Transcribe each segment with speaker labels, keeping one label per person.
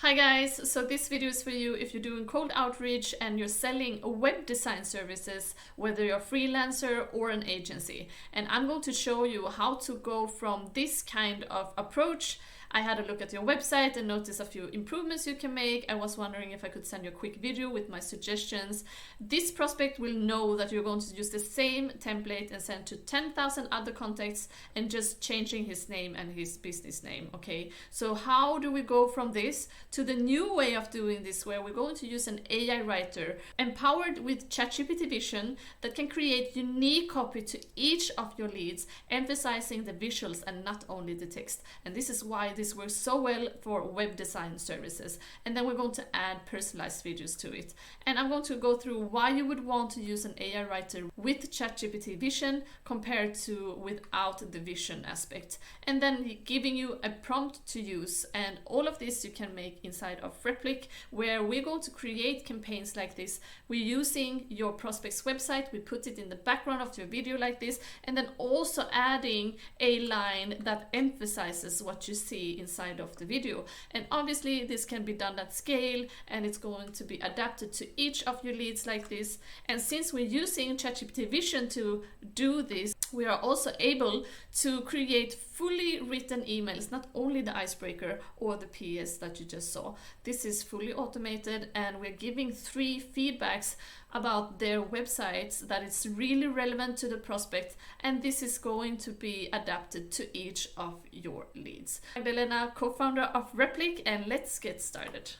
Speaker 1: Hi guys, so this video is for you if you're doing cold outreach and you're selling web design services, whether you're a freelancer or an agency. And I'm going to show you how to go from this kind of approach. I had a look at your website and noticed a few improvements you can make. I was wondering if I could send you a quick video with my suggestions. This prospect will know that you're going to use the same template and send to 10,000 other contacts and just changing his name and his business name, okay? So how do we go from this to the new way of doing this, where we're going to use an AI writer empowered with ChatGPT Vision that can create unique copy to each of your leads, emphasizing the visuals and not only the text. And this is why this works so well for web design services. And then we're going to add personalized videos to it. And I'm going to go through why you would want to use an AI writer with ChatGPT Vision compared to without the vision aspect. And then giving you a prompt to use. And all of this you can make inside of Replic, where we're going to create campaigns like this. We're using your prospect's website, we put it in the background of your video like this, and then also adding a line that emphasizes what you see inside of the video. And obviously this can be done at scale, and it's going to be adapted to each of your leads like this. And since we're using ChatGPT Vision to do this, we are also able to create fully written emails, not only the icebreaker or the PS that you just saw. This is fully automated, and we're giving 3 feedbacks about their websites that it's really relevant to the prospect, and this is going to be adapted to each of your leads. Magdalena, co-founder of Replic, and let's get started.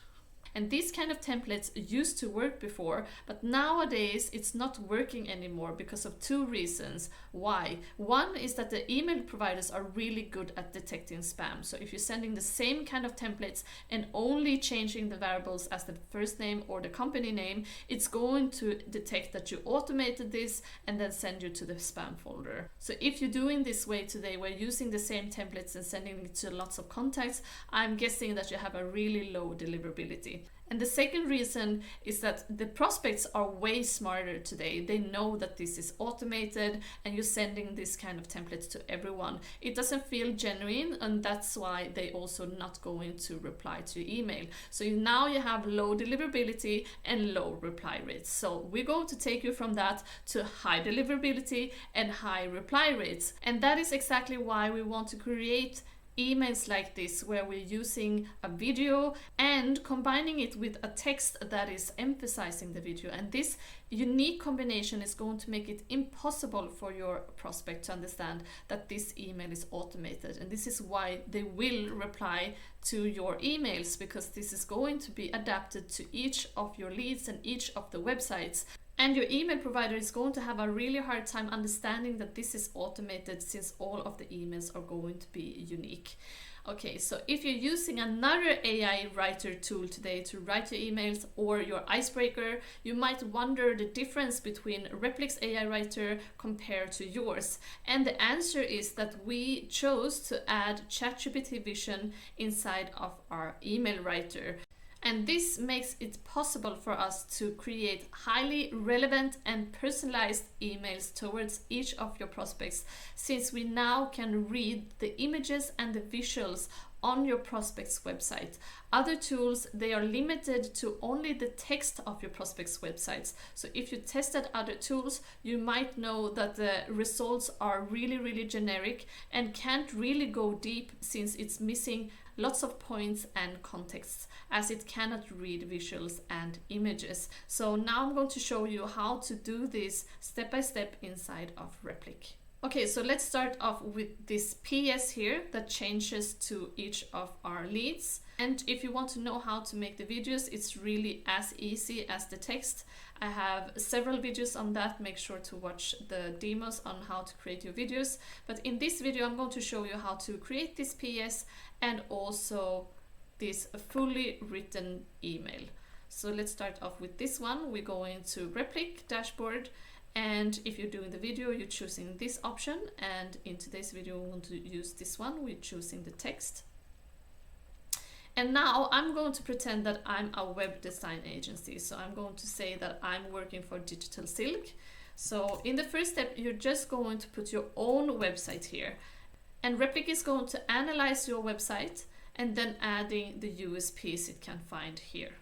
Speaker 1: And these kind of templates used to work before, but nowadays it's not working anymore because of 2 reasons. Why? One is that the email providers are really good at detecting spam. So if you're sending the same kind of templates and only changing the variables as the first name or the company name, it's going to detect that you automated this and then send you to the spam folder. So if you're doing this way today, we're using the same templates and sending it to lots of contacts, I'm guessing that you have a really low deliverability. And the second reason is that the prospects are way smarter today. They know that this is automated and you're sending this kind of templates to everyone. It doesn't feel genuine, and that's why they also not going to reply to your email. So now you have low deliverability and low reply rates. So we're going to take you from that to high deliverability and high reply rates. And that is exactly why we want to create emails like this, where we're using a video and combining it with a text that is emphasizing the video. And this unique combination is going to make it impossible for your prospect to understand that this email is automated. And this is why they will reply to your emails, because this is going to be adapted to each of your leads and each of the websites. And your email provider is going to have a really hard time understanding that this is automated, since all of the emails are going to be unique. Okay, so if you're using another AI writer tool today to write your emails or your icebreaker, you might wonder the difference between Replic's AI writer compared to yours. And the answer is that we chose to add ChatGPT Vision inside of our email writer. And this makes it possible for us to create highly relevant and personalized emails towards each of your prospects, since we now can read the images and the visuals on your prospect's website. Other tools, they are limited to only the text of your prospect's websites. So if you tested other tools, you might know that the results are really generic and can't really go deep, since it's missing lots of points and contexts, as it cannot read visuals and images. So now I'm going to show you how to do this step by step inside of Replic. Okay, so let's start off with this PS here that changes to each of our leads. And if you want to know how to make the videos, it's really as easy as the text. I have several videos on that. Make sure to watch the demos on how to create your videos. But in this video, I'm going to show you how to create this PS and also this fully written email. So let's start off with this one. We go into Replic dashboard. And if you're doing the video, you're choosing this option. And in today's video, we want to use this one. We're choosing the text. And now I'm going to pretend that I'm a web design agency. So I'm going to say that I'm working for Digital Silk. So in the first step, you're just going to put your own website here. And Replic is going to analyze your website and then adding the USPs it can find here.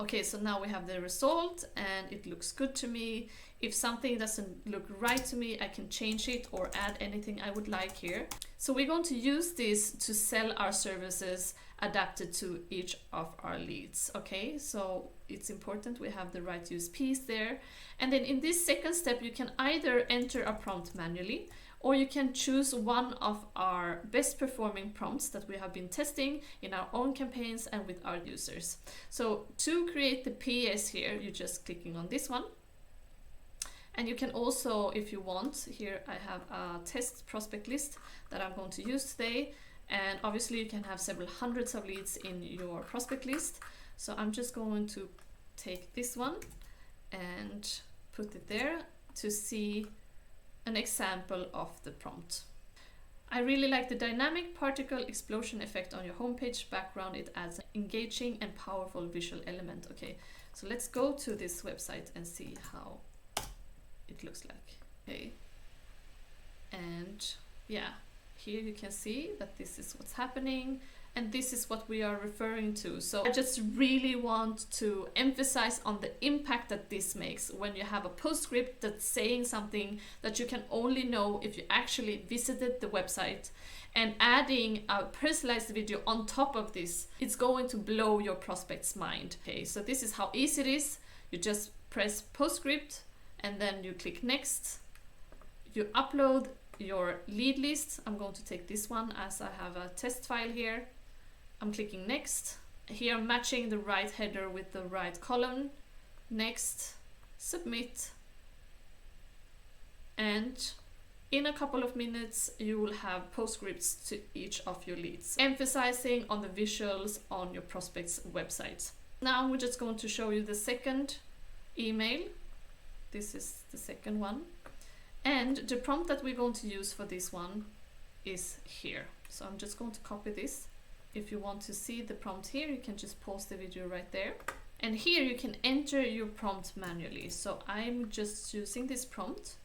Speaker 1: Okay, so now we have the result and it looks good to me. If something doesn't look right to me, I can change it or add anything I would like here. So we're going to use this to sell our services adapted to each of our leads. Okay, so it's important we have the right USPs there. And then in this second step, you can either enter a prompt manually, or you can choose one of our best performing prompts that we have been testing in our own campaigns and with our users. So to create the PS here, you're just clicking on this one. And you can also, if you want, here I have a test prospect list that I'm going to use today. And obviously you can have several hundreds of leads in your prospect list. So I'm just going to take this one and put it there to see an example of the prompt. I really like the dynamic particle explosion effect on your homepage background. It adds an engaging and powerful visual element. Okay, so let's go to this website and see how it looks like. Okay, and yeah, here you can see that this is what's happening. And this is what we are referring to. So I just really want to emphasize on the impact that this makes when you have a postscript that's saying something that you can only know if you actually visited the website, and adding a personalized video on top of this. It's going to blow your prospect's mind. Okay, so this is how easy it is. You just press postscript and then you click next. You upload your lead list. I'm going to take this one as I have a test file here. I'm clicking next. Here I'm matching the right header with the right column. Next, submit. And in a couple of minutes, you will have postscripts to each of your leads, emphasizing on the visuals on your prospect's website. Now we're just going to show you the second email. This is the second one. And the prompt that we're going to use for this one is here. So I'm just going to copy this. If you want to see the prompt here, you can just pause the video right there. And here you can enter your prompt manually. So I'm just using this prompt.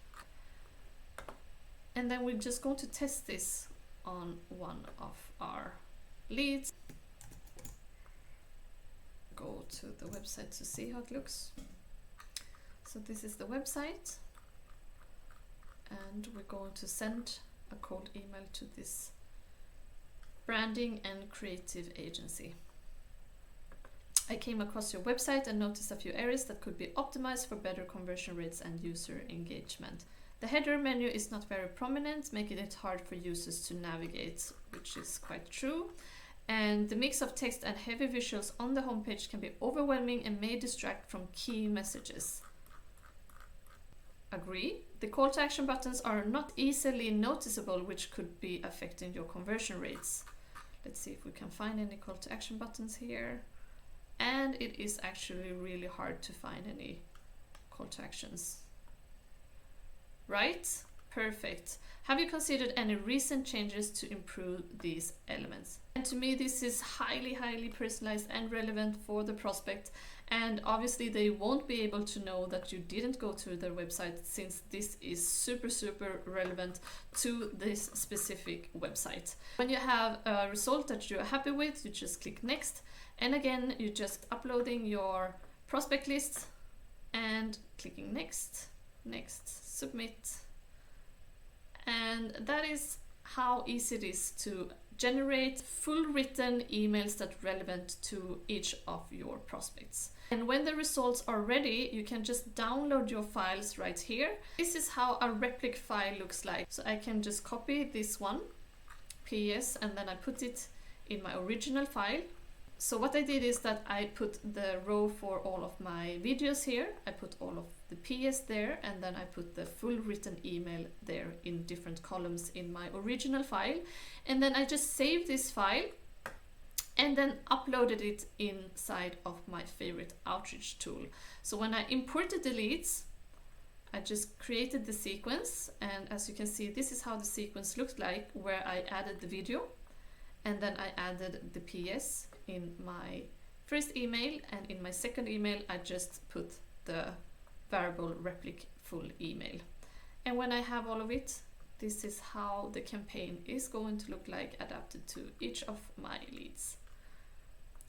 Speaker 1: And then we're just going to test this on one of our leads. Go to the website to see how it looks. So this is the website. And we're going to send a cold email to this branding and creative agency. I came across your website and noticed a few areas that could be optimized for better conversion rates and user engagement. The header menu is not very prominent, making it hard for users to navigate, which is quite true. And the mix of text and heavy visuals on the homepage can be overwhelming and may distract from key messages. Agree. The call to action buttons are not easily noticeable, which could be affecting your conversion rates. Let's see if we can find any call to action buttons here. And it is actually really hard to find any call to actions. Right? Perfect. Have you considered any recent changes to improve these elements? And to me, this is highly, highly personalized and relevant for the prospect. And obviously they won't be able to know that you didn't go to their website, since this is super, super relevant to this specific website. When you have a result that you're happy with, you just click next. And again, you're just uploading your prospect list and clicking next, next, submit. And that is how easy it is to generate full written emails that are relevant to each of your prospects. And when the results are ready, you can just download your files right here. This is how a replic file looks like. So I can just copy this one, PS, and then I put it in my original file. So what I did is that I put the row for all of my videos here. I put all of the PS there, and then I put the full written email there in different columns in my original file. And then I just saved this file and then uploaded it inside of my favorite outreach tool. So when I imported the leads, I just created the sequence, and as you can see, this is how the sequence looked like, where I added the video and then I added the PS in my first email, and in my second email I just put the variable replic full email. And when I have all of it this is how the campaign is going to look like, adapted to each of my leads.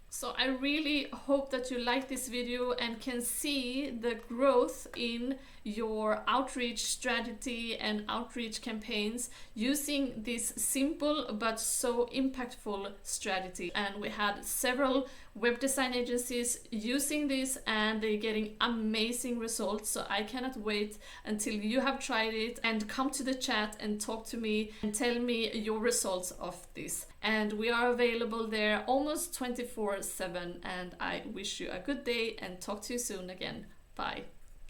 Speaker 1: So I really hope that you like this video and can see the growth in your outreach strategy and outreach campaigns using this simple but so impactful strategy. And we had several web design agencies using this and they're getting amazing results. So I cannot wait until you have tried it and come to the chat and talk to me and tell me your results of this. And we are available there almost 24/7, and I wish you a good day and talk to you soon again. Bye.